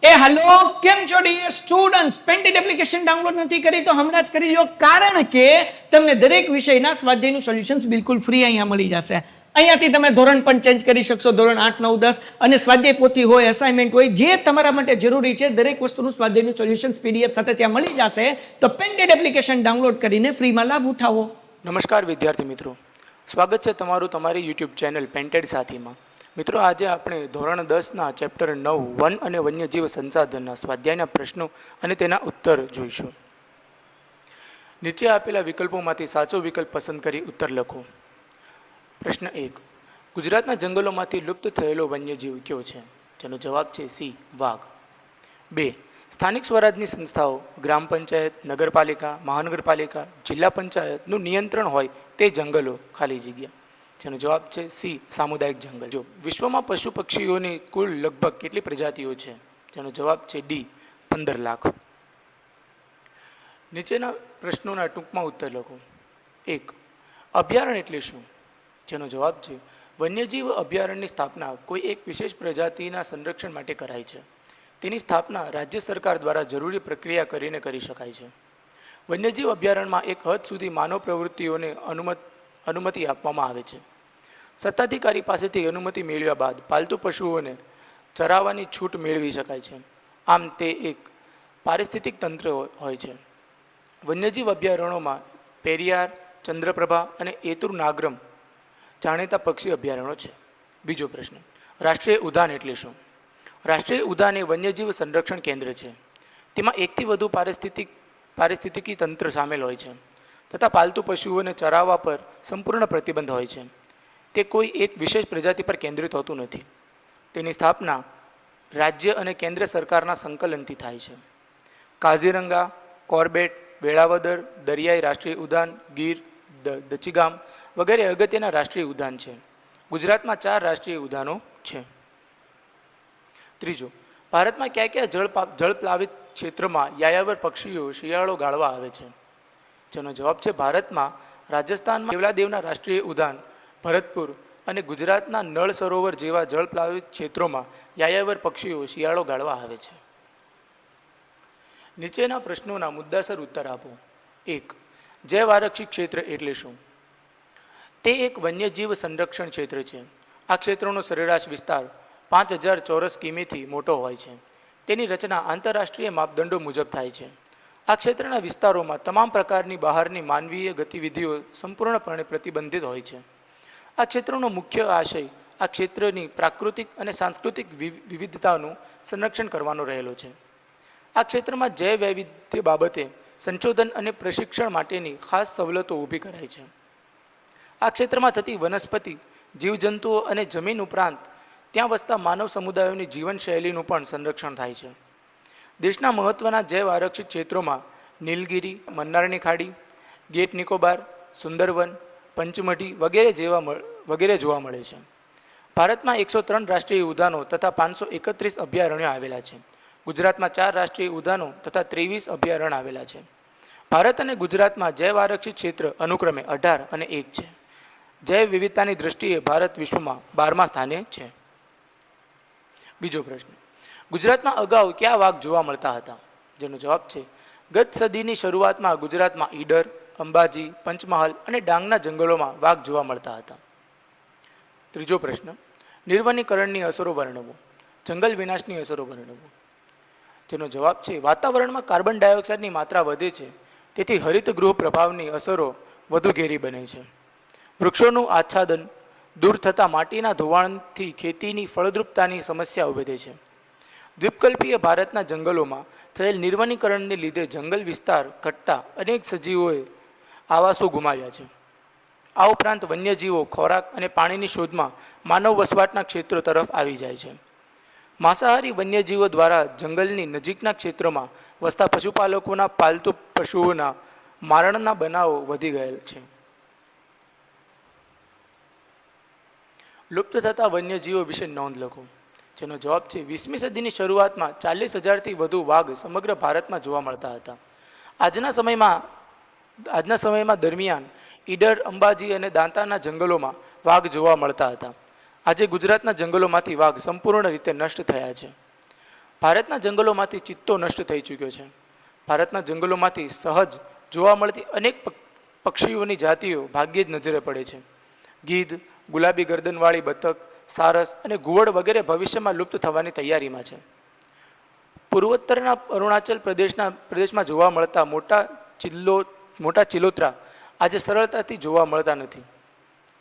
Hello કેમ છો dear students? પેન્ટેડ એપ્લિકેશન ડાઉનલોડ નથી કરી તો હમણાં જ કરી લો, કારણ કે તમને દરેક વિષયના સ્વાધ્યાયનું સોલ્યુશન્સ બિલકુલ ફ્રી અહીંયા મળી જશે. અહીંયાથી તમે ધોરણ પણ ચેન્જ કરી શકશો, ધોરણ 8, 9, 10 અને સ્વાધ્યાય પોથી હોય, અસાઇનમેન્ટ હોય, જે તમારા માટે જરૂરી છે દરેક વસ્તુનું સ્વાધ્યાયનું સોલ્યુશન્સ પીડીએફ સાથે ત્યાં મળી જશે. તો પેન્ટેડ એપ્લિકેશન ડાઉનલોડ કરીને ફ્રીમાં લાભ ઉઠાવો. નમસ્કાર વિદ્યાર્થી મિત્રો, સ્વાગત છે તમારું તમારી યુટ્યુબ ચેનલ પેન્ટેડ સાથીમાં. મિત્રો, આજે આપણે ધોરણ 10ના ચેપ્ટર 9 વન અને વન્યજીવ સંસાધનના સ્વાધ્યાયના પ્રશ્નો અને તેના ઉત્તર જોઈશું. નીચે આપેલા વિકલ્પોમાંથી સાચો વિકલ્પ પસંદ કરી ઉત્તર લખો. પ્રશ્ન 1. ગુજરાતના જંગલોમાંથી લુપ્ત થયેલો વન્યજીવ કયો છે? જેનો જવાબ છે સી, વાઘ. 2. સ્થાનિક સ્વરાજની સંસ્થાઓ, ગ્રામ પંચાયત, નગરપાલિકા, મહાનગરપાલિકા, જિલ્લા પંચાયતનું નિયંત્રણ હોય તે જંગલો, ખાલી જગ્યા. જેનો જવાબ છે સી, સામુદાયિક જંગલ. જો વિશ્વમાં પશુ પક્ષીઓની કુલ લગભગ કેટલી પ્રજાતિઓ છે? જેનો જવાબ છે ડી, 15 લાખ. નીચેના પ્રશ્નોના ટૂંકમાં ઉત્તર લખો. 1. અભયારણ્ય એટલે શું? જેનો જવાબ છે વન્યજીવ અભયારણ્યની સ્થાપના કોઈ એક વિશેષ પ્રજાતિના સંરક્ષણ માટે કરાય છે. તેની સ્થાપના રાજ્ય સરકાર દ્વારા જરૂરી પ્રક્રિયા કરીને કરી શકાય છે. વન્યજીવ અભયારણ્યમાં એક હદ સુધી માનવ પ્રવૃત્તિઓને અનુમતિ આપવામાં આવે છે. સત્તાધિકારી પાસેથી અનુમતિ મેળવ્યા બાદ પાલતુ પશુઓને ચરાવવાની છૂટ મેળવી શકાય છે. આમ તે એક પારિસ્થિતિક તંત્ર હોય છે. વન્યજીવ અભયારણ્યોમાં પેરિયાર, ચંદ્રપ્રભા અને એતુર નાગરમ જાણીતા પક્ષી અભયારણ્યો છે. બીજો પ્રશ્ન, રાષ્ટ્રીય ઉદ્યાન એટલે શું? રાષ્ટ્રીય ઉદ્યાન એ વન્યજીવ સંરક્ષણ કેન્દ્ર છે. તેમાં એકથી વધુ પારિસ્થિતિકી તંત્ર સામેલ હોય છે તથા પાલતુ પશુઓને ચરાવવા પર સંપૂર્ણ પ્રતિબંધ હોય છે. તે કોઈ એક વિશેષ પ્રજાતિ પર કેન્દ્રિત હોતું નથી. તેની સ્થાપના રાજ્ય અને કેન્દ્ર સરકારના સંકલનથી થાય છે. કાઝીરંગા, કોર્બેટ, વેળાવદર, દરિયાઈ રાષ્ટ્રીય ઉદ્યાન, ગીર, દચીગામ વગેરે અગત્યના રાષ્ટ્રીય ઉદ્યાન છે. ગુજરાતમાં 4 રાષ્ટ્રીય ઉદ્યાનો છે. ત્રીજો, ભારતમાં કયા કયા જળપ્લાવિત ક્ષેત્રમાં યાયાવર પક્ષીઓ શિયાળો ગાળવા આવે છે? જેનો જવાબ છે ભારતમાં રાજસ્થાનમાં કેવલાદેવના રાષ્ટ્રીય ઉદ્યાન, ભરતપુર અને ગુજરાતના નળ સરોવર જેવા જળપ્લાવિત ક્ષેત્રોમાં યાયાવર પક્ષીઓ શિયાળો ગાળવા આવે છે. નીચેના પ્રશ્નોના મુદ્દાસર ઉત્તર આપો. 1. જૈવ આરક્ષિત ક્ષેત્ર એટલે શું? તે એક વન્યજીવ સંરક્ષણ ક્ષેત્ર છે. આ ક્ષેત્રનો સરેરાશ વિસ્તાર 5000 ચોરસ કિમીથી મોટો હોય છે. તેની રચના આંતરરાષ્ટ્રીય માપદંડો મુજબ થાય છે. આ ક્ષેત્રના વિસ્તારોમાં તમામ પ્રકારની બહારની માનવીય ગતિવિધિઓ સંપૂર્ણપણે પ્રતિબંધિત હોય છે. આ ક્ષેત્રનો મુખ્ય આશય આ ક્ષેત્રની પ્રાકૃતિક અને સાંસ્કૃતિક વિવિધતાનું સંરક્ષણ કરવાનો રહેલો છે. આ ક્ષેત્રમાં જૈવ વૈવિધ્ય બાબતે સંશોધન અને પ્રશિક્ષણ માટેની ખાસ સવલતો ઊભી કરાય છે. આ ક્ષેત્રમાં થતી વનસ્પતિ, જીવજંતુઓ અને જમીન ઉપરાંત ત્યાં વસતા માનવ સમુદાયોની જીવનશૈલીનું પણ સંરક્ષણ થાય છે. દેશના મહત્ત્વના જૈવ આરક્ષિત ક્ષેત્રોમાં નીલગિરી, મન્નારની ખાડી, ગેટ નિકોબાર, સુંદરવન, પંચમઢી વગેરે જોવા મળે છે. ભારતમાં 103 રાષ્ટ્રીય ઉદ્યાનો તથા 531 અભયારણ્યો આવેલા છે. ગુજરાતમાં 4 રાષ્ટ્રીય ઉદ્યાનો તથા 23 અભયારણ્ય આવેલા છે. ભારત અને ગુજરાતમાં જૈવ આરક્ષિત ક્ષેત્ર અનુક્રમે 18 અને 1 છે. જૈવ વિવિધતાની દૃષ્ટિએ ભારત વિશ્વમાં 12મા સ્થાને છે. બીજો પ્રશ્ન, ગુજરાતમાં અગાઉ કયા વાઘ જોવા મળતા હતા? જેનો જવાબ છે ગત સદીની શરૂઆતમાં ગુજરાતમાં ઈડર, અંબાજી, પંચમહાલ અને ડાંગના જંગલોમાં વાઘ જોવા મળતા હતા. ત્રીજો પ્રશ્ન, નિર્વનીકરણની અસરો વર્ણવો. જંગલ વિનાશની અસરો વર્ણવો. જેનો જવાબ છે વાતાવરણમાં કાર્બન ડાયોક્સાઇડની માત્રા વધે છે, તેથી હરિતગૃહ પ્રભાવની અસરો વધુ ઘેરી બને છે. વૃક્ષોનું આચ્છાદન, દૂર થતાં માટીના ધોવાણથી ખેતીની ફળદ્રુપતાની સમસ્યા ઉભે છે. દ્વીપકલ્પીય ભારતના જંગલોમાં થયેલ નિર્વનીકરણને લીધે જંગલ વિસ્તાર ઘટતા અનેક સજીવોએ આવાસો ગુમાવ્યા છે. આ ઉપરાંત વન્યજીવો ખોરાક અને પાણીની શોધમાં માનવ વસવાટના ક્ષેત્રો તરફ આવી જાય છે. માંસાહારી વન્યજીવો દ્વારા જંગલની નજીકના ક્ષેત્રોમાં વસતા પશુપાલકોના પાલતુ પશુઓના મારણના બનાવો વધી ગયેલ છે. લુપ્ત થતા વન્યજીવો વિશે નોંધ લખો. જેનો જવાબ છે 20મી સદીની શરૂઆતમાં 40,000થી વધુ વાઘ સમગ્ર ભારતમાં જોવા મળતા હતા. આજના સમયમાં દરમિયાન ઈડર, અંબાજી અને દાંતાના જંગલોમાં વાઘ જોવા મળતા હતા. આજે ગુજરાતના જંગલોમાંથી વાઘ સંપૂર્ણ રીતે નષ્ટ થયા છે. ભારતના જંગલોમાંથી ચિત્તો નષ્ટ થઈ ચૂક્યો છે. ભારતના જંગલોમાંથી સહજ જોવા મળતી અનેક પક્ષીઓની જાતિઓ ભાગ્યે જ નજરે પડે છે. ગીધ, ગુલાબી ગરદનવાળી બતક, સારસ અને ઘુવડ વગેરે ભવિષ્યમાં લુપ્ત થવાની તૈયારીમાં છે. પૂર્વોત્તરના અરુણાચલ પ્રદેશમાં જોવા મળતા મોટા ચિલોત્રા આજે સરળતાથી જોવા મળતા નથી.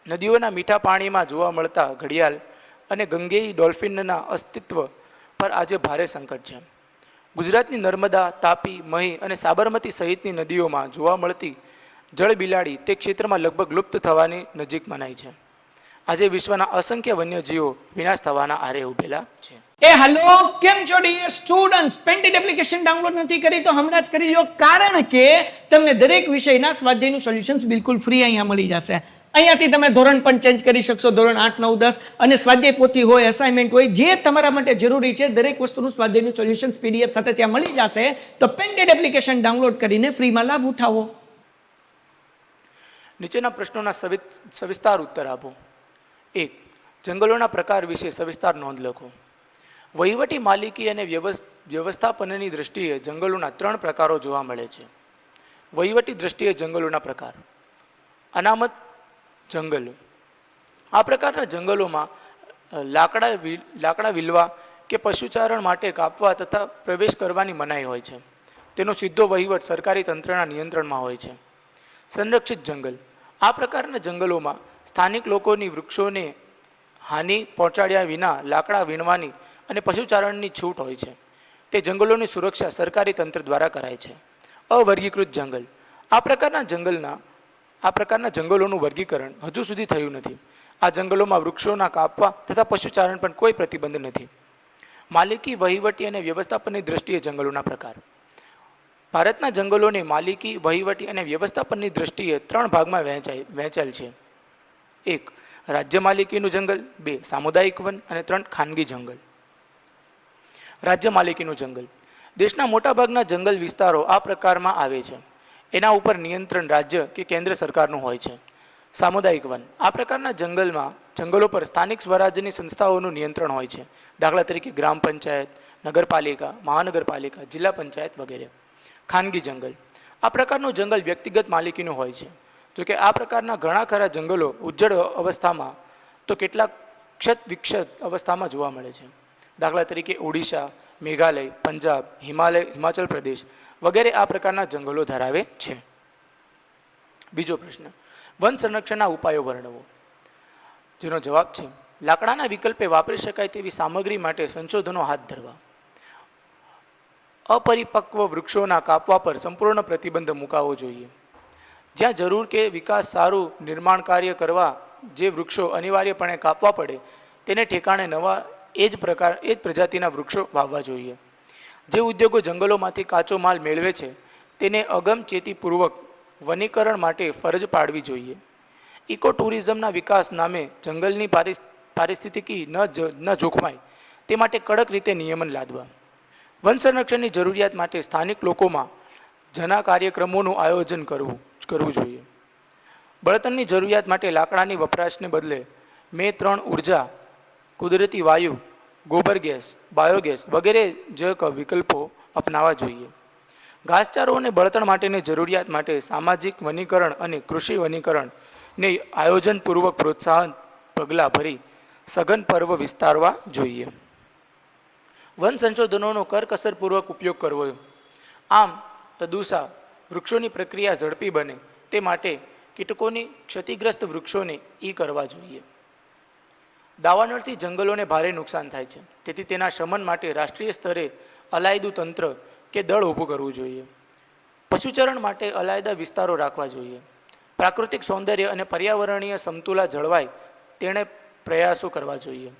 નદીઓના મીઠા પાણીમાં જોવા મળતા ઘડિયાળ અને ગંગેઈ ડોલ્ફિનના અસ્તિત્વ પર આજે ભારે સંકટ છે. ગુજરાતની નર્મદા, તાપી, મહી અને સાબરમતી સહિતની નદીઓમાં જોવા મળતી જળબિલાડી તે ક્ષેત્રમાં લગભગ લુપ્ત થવાની નજીક મનાય છે. આજે વિશ્વના અસંખ્ય વન્યજીવો વિનાશ થવાના આરે ઉભેલા છે. હેલો, કેમ છો ડિયર સ્ટુડન્ટ્સ? પેન્ટેડ એપ્લિકેશન ડાઉનલોડ નથી કરી તો હમણાં જ કરી લો, કારણ કે તમને દરેક વિષયના સ્વાધ્યાયનું સોલ્યુશન્સ બિલકુલ ફ્રી અહીંયા મળી જશે. અહીંયાથી તમે ધોરણ પણ ચેન્જ કરી શકશો, ધોરણ 8, 9, 10 અને સ્વાધ્યાય પોથી હોય, અસાઇનમેન્ટ હોય, જે તમારા માટે જરૂરી છે દરેક વસ્તુનું સ્વાધ્યાયનું સોલ્યુશન્સ પીડીએફ સાથે ત્યાં મળી જશે. તો પેન્ટેડ એપ્લિકેશન ડાઉનલોડ કરીને ફ્રીમાં લાભ ઉઠાવો. નીચેના પ્રશ્નોના સવિસ્તાર ઉત્તર આપો. 1. જંગલોના પ્રકાર વિશે સવિસ્તાર નોંધ લખો. વહીવટી માલિકી અને વ્યવસ્થાપનની દૃષ્ટિએ જંગલોના 3 પ્રકારો જોવા મળે છે. વહીવટી દૃષ્ટિએ જંગલોના પ્રકાર. અનામત જંગલો. આ પ્રકારના જંગલોમાં લાકડા વિલવા કે પશુચારણ માટે કાપવા તથા પ્રવેશ કરવાની મનાઈ હોય છે. તેનો સીધો વહીવટ સરકારી તંત્રના નિયંત્રણમાં હોય છે. સંરક્ષિત જંગલ. આ પ્રકારના જંગલોમાં સ્થાનિક લોકોની વૃક્ષોને હાનિ પહોંચાડ્યા વિના લાકડા વીણવાની અને પશુચારણની છૂટ હોય છે. તે જંગલોની સુરક્ષા સરકારી તંત્ર દ્વારા કરાય છે. અવર્ગીકૃત જંગલ. આ પ્રકારના જંગલોનું વર્ગીકરણ હજુ સુધી થયું નથી. આ જંગલોમાં વૃક્ષોના કાપવા તથા પશુચારણ પર કોઈ પ્રતિબંધ નથી. માલિકી, વહીવટી અને વ્યવસ્થાપનની દૃષ્ટિએ જંગલોના પ્રકાર. ભારતના જંગલોને માલિકી, વહીવટી અને વ્યવસ્થાપનની દૃષ્ટિએ 3 ભાગમાં વહેંચાયેલ છે. 1. રાજ્ય માલિકીનું જંગલ. 2. સામુદાયિક વન અને 3. ખાનગી જંગલ. રાજ્ય માલિકીનું જંગલ. દેશના મોટાભાગના જંગલ વિસ્તારો આ પ્રકારમાં આવે છે. એના ઉપર નિયંત્રણ રાજ્ય કે કેન્દ્ર સરકારનું હોય છે. સામુદાયિક વન. આ પ્રકારના જંગલો પર સ્થાનિક સ્વરાજ્યની સંસ્થાઓનું નિયંત્રણ હોય છે. દાખલા તરીકે ગ્રામ પંચાયત, નગરપાલિકા, મહાનગરપાલિકા, જિલ્લા પંચાયત વગેરે. ખાનગી જંગલ. આ પ્રકારનું જંગલ વ્યક્તિગત માલિકીનું હોય છે. જોકે આ પ્રકારના ઘણા ખરા જંગલો ઉજ્જડ અવસ્થામાં તો કેટલાક ક્ષત વિક્ષત અવસ્થામાં જોવા મળે છે. દાખલા તરીકે ઓડિશા, મેઘાલય, પંજાબ, હિમાચલ પ્રદેશ વગેરે આ પ્રકારના જંગલો ધરાવે છે. બીજો પ્રશ્ન, વન સંરક્ષણના ઉપાયો વર્ણવો. જેનો જવાબ છે લાકડાના વિકલ્પે વાપરી શકાય તેવી સામગ્રી માટે સંશોધનો હાથ ધરવા. અપરિપક્વ વૃક્ષોના કાપવા પર સંપૂર્ણ પ્રતિબંધ મુકાવવો જોઈએ. જ્યાં જરૂર કે વિકાસ સારું નિર્માણ કાર્ય કરવા જે વૃક્ષો અનિવાર્યપણે કાપવા પડે તેને ઠેકાણે નવા એ જ પ્રજાતિના વૃક્ષો વાવવા જોઈએ. જે ઉદ્યોગો જંગલોમાંથી કાચો માલ મેળવે છે તેને અગમચેતીપૂર્વક વનીકરણ માટે ફરજ પાડવી જોઈએ. ઇકો ટુરિઝમના વિકાસ નામે જંગલની પારિસ્થિતિકી ન જોખમાય તે માટે કડક રીતે નિયમન લાદવા. વન સંરક્ષણની જરૂરિયાત માટે સ્થાનિક લોકોમાં જના કાર્યક્રમોનું આયોજન કરવું જોઈએ. બળતણની જરૂરિયાત માટે લાકડાની વપરાશને બદલે મેં-3 ઉર્જા, કુદરતી વાયુ, ગોબર ગેસ, બાયોગેસ વગેરે વિકલ્પો અપનાવવા જોઈએ. ઘાસચારો અને બળતણ માટેની જરૂરિયાત માટે સામાજિક વનીકરણ અને કૃષિ વનીકરણને આયોજનપૂર્વક પ્રોત્સાહન પગલાં ભરી સઘન પર્વ વિસ્તારવા જોઈએ. વન સંશોધનોનો કરકસરપૂર્વક ઉપયોગ કરવો. આમ તદુસા વૃક્ષોની પ્રક્રિયા ઝડપી બને તે માટે કીટકોની ક્ષતિગ્રસ્ત વૃક્ષોને કરવા જોઈએ. દાવાનળથી જંગલોને ભારે નુકસાન થાય છે, તેથી તેના શમન માટે રાષ્ટ્રીય સ્તરે અલાયદું તંત્ર કે દળ ઊભું કરવું જોઈએ. પશુચરણ માટે અલાયદા વિસ્તારો રાખવા જોઈએ. પ્રાકૃતિક સૌંદર્ય અને પર્યાવરણીય સમતુલા જળવાય તેણે પ્રયાસો કરવા જોઈએ.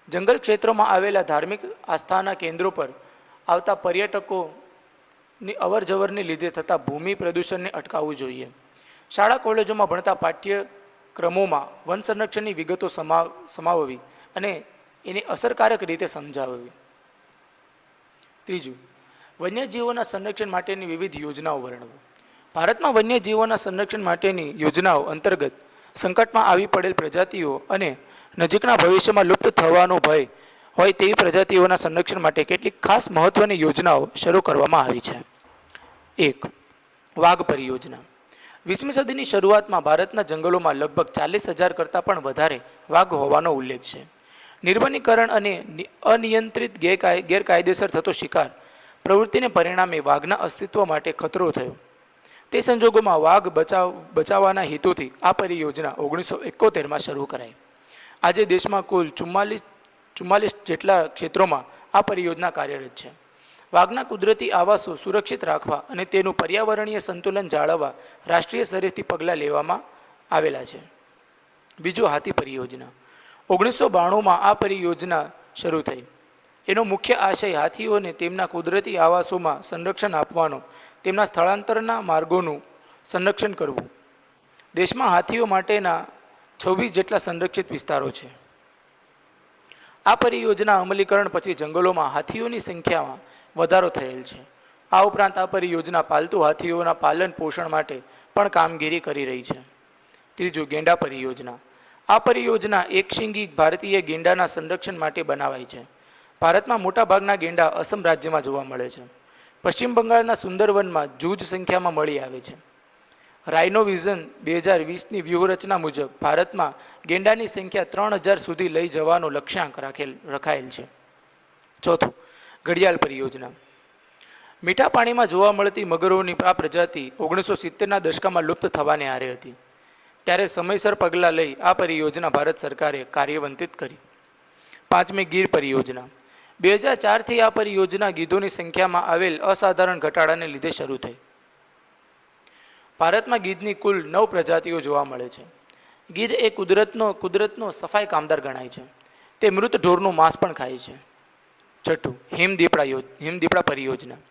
જંગલ ક્ષેત્રોમાં આવેલા ધાર્મિક આસ્થાના કેન્દ્રો પર આવતા પર્યટકોની અવરજવરને લીધે થતા ભૂમિ પ્રદૂષણને અટકાવવું જોઈએ. શાળા કોલેજોમાં ભણતા પાઠ્યક્રમોમાં વન સંરક્ષણની વિગતો સમાવવી અને એને અસરકારક રીતે સમજાવવી. 3. વન્યજીવોના સંરક્ષણ માટેની વિવિધ યોજનાઓ વર્ણવો. ભારતમાં વન્યજીવોના સંરક્ષણ માટેની યોજનાઓ અંતર્ગત સંકટમાં આવી પડેલ પ્રજાતિઓ અને નજીકના ભવિષ્યમાં લુપ્ત થવાનો ભય હોય તેવી પ્રજાતિઓના સંરક્ષણ માટે કેટલીક ખાસ મહત્વની યોજનાઓ શરૂ કરવામાં આવી છે. 1. વાઘ પરિયોજના. 20મી સદીની શરૂઆતમાં ભારતના જંગલોમાં લગભગ 40,000 કરતાં પણ વધારે વાઘ હોવાનો ઉલ્લેખ છે. નિર્વનીકરણ અને અનિયંત્રિત ગેરકાયદેસર થતો શિકાર પ્રવૃત્તિને પરિણામે વાઘના અસ્તિત્વ માટે ખતરો થયો. તે સંજોગોમાં વાઘ બચાવવાના હેતુથી આ પરિયોજના 1971માં શરૂ કરાઈ. આજે દેશમાં કુલ 44 જેટલા ક્ષેત્રોમાં આ પરિયોજના કાર્યરત છે. વાઘના કુદરતી આવાસો સુરક્ષિત રાખવા અને તેનું પર્યાવરણીય સંતુલન જાળવવા રાષ્ટ્રીય સ્તરેથી પગલાં લેવામાં આવેલા છે. બીજું, હાથી પરિયોજના. 1992માં આ પરિયોજના શરૂ થઈ. એનો મુખ્ય આશય હાથીઓને તેમના કુદરતી આવાસોમાં સંરક્ષણ આપવાનો, તેમના સ્થળાંતરના માર્ગોનું સંરક્ષણ કરવું. દેશમાં હાથીઓ માટેના 26 જેટલા સંરક્ષિત વિસ્તારો છે. આ પરિયોજના અમલીકરણ પછી જંગલોમાં હાથીઓની સંખ્યામાં વધારો થયેલ છે. આ ઉપરાંત આ પરિયોજના પાલતુ હાથીઓના પાલન પોષણ માટે પણ કામગીરી કરી રહી છે. ત્રીજું, ગેંડા પરિયોજના. આ પરિયોજના એકશિંગી ભારતીય ગેંડાના સંરક્ષણ માટે બનાવાઈ છે. ભારતમાં મોટાભાગના ગેંડા અસમ રાજ્યમાં જોવા મળે છે. પશ્ચિમ બંગાળના સુંદરવનમાં જૂજ સંખ્યામાં મળી આવે છે. રાઇનો વિઝન 2020ની વ્યૂહરચના મુજબ ભારતમાં ગેંડાની સંખ્યા 3,000 સુધી લઈ જવાનો લક્ષ્યાંક રખાયેલ છે. ચોથું, ઘડિયાળ પરિયોજના. મીઠા પાણીમાં જોવા મળતી મગરોની આ પ્રજાતિ 1970ના દશકમાં લુપ્ત થવાને આરે હતી. ત્યારે સમયસર પગલાં લઈ આ પરિયોજના ભારત સરકારે કાર્યવંતિત કરી. પાંચમી, ગીર પરિયોજના. 2004થી આ પરિયોજના ગીધોની સંખ્યામાં આવેલ અસાધારણ ઘટાડાને લીધે શરૂ થઈ. ભારતમાં ગીધની કુલ 9 પ્રજાતિઓ જોવા મળે છે. ગીધ એ કુદરતનો સફાઈ કામદાર ગણાય છે. તે મૃત ઢોરનું માંસ પણ ખાય છે. છઠ્ઠું, હિમદીપડા પરિયોજના.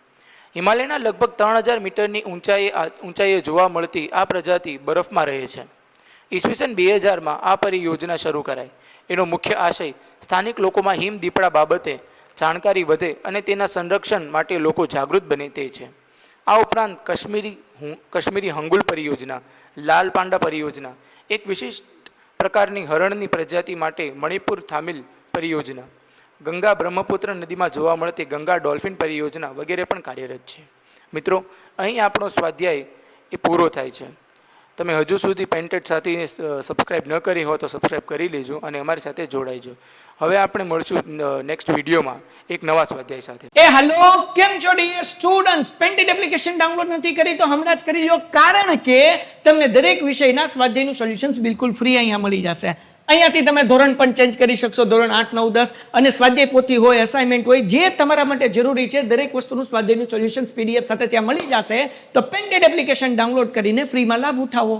હિમાલયના લગભગ 3,000 મીટરની ઊંચાઈએ જોવા મળતી આ પ્રજાતિ બરફમાં રહે છે. ઈસવીસન 2000માં આ પરિયોજના શરૂ કરાઈ. એનો મુખ્ય આશય સ્થાનિક લોકોમાં હિમદીપડા બાબતે જાણકારી વધે અને તેના સંરક્ષણ માટે લોકો જાગૃત બને તે છે. આ ઉપરાંત કાશ્મીરી હંગુલ પરિયોજના, લાલ પાંડા પરિયોજના, એક વિશિષ્ટ પ્રકારની હરણની પ્રજાતિ માટે મણિપુર થામિલ પરિયોજના, ગંગા બ્રહ્મપુત્ર નદીમાં જોવા મળતી ગંગા ડોલ્ફિન પરિયોજના વગેરે પણ કાર્યરત છે. મિત્રો, અહીં આપણો સ્વાધ્યાય એ પૂરો થાય છે. તમે હજુ સુધી પેન્ટેડ સાથીને સબસ્ક્રાઈબ ન કરી હોય તો સબસ્ક્રાઈબ કરી લેજો અને અમારી સાથે જોડાઈજો. હવે આપણે મળશું નેક્સ્ટ વિડીયોમાં એક નવા સ્વાધ્યાય સાથે. હેલો, કેમ છો ડિયર સ્ટુડન્ટ્સ? પેન્ટેડ એપ્લિકેશન ડાઉનલોડ નથી કરી તો હમણાં જ કરી લો, કારણ કે તમને દરેક વિષયના સ્વાધ્યાયનું સોલ્યુશન્સ બિલકુલ ફ્રી અહીંયા મળી જશે. અહીંયાથી તમે ધોરણ પણ ચેન્જ કરી શકશો, ધોરણ 8, 9, 10 અને સ્વાધ્યાય પોથી હોય, અસાઇનમેન્ટ હોય, જે તમારા માટે જરૂરી છે દરેક વસ્તુનું સ્વાધ્યાયનું સોલ્યુશન્સ PDF સાથે ત્યાં મળી જશે. તો પેન્ટેડ એપ્લિકેશન ડાઉનલોડ કરીને ફ્રીમાં લાભ ઉઠાવો.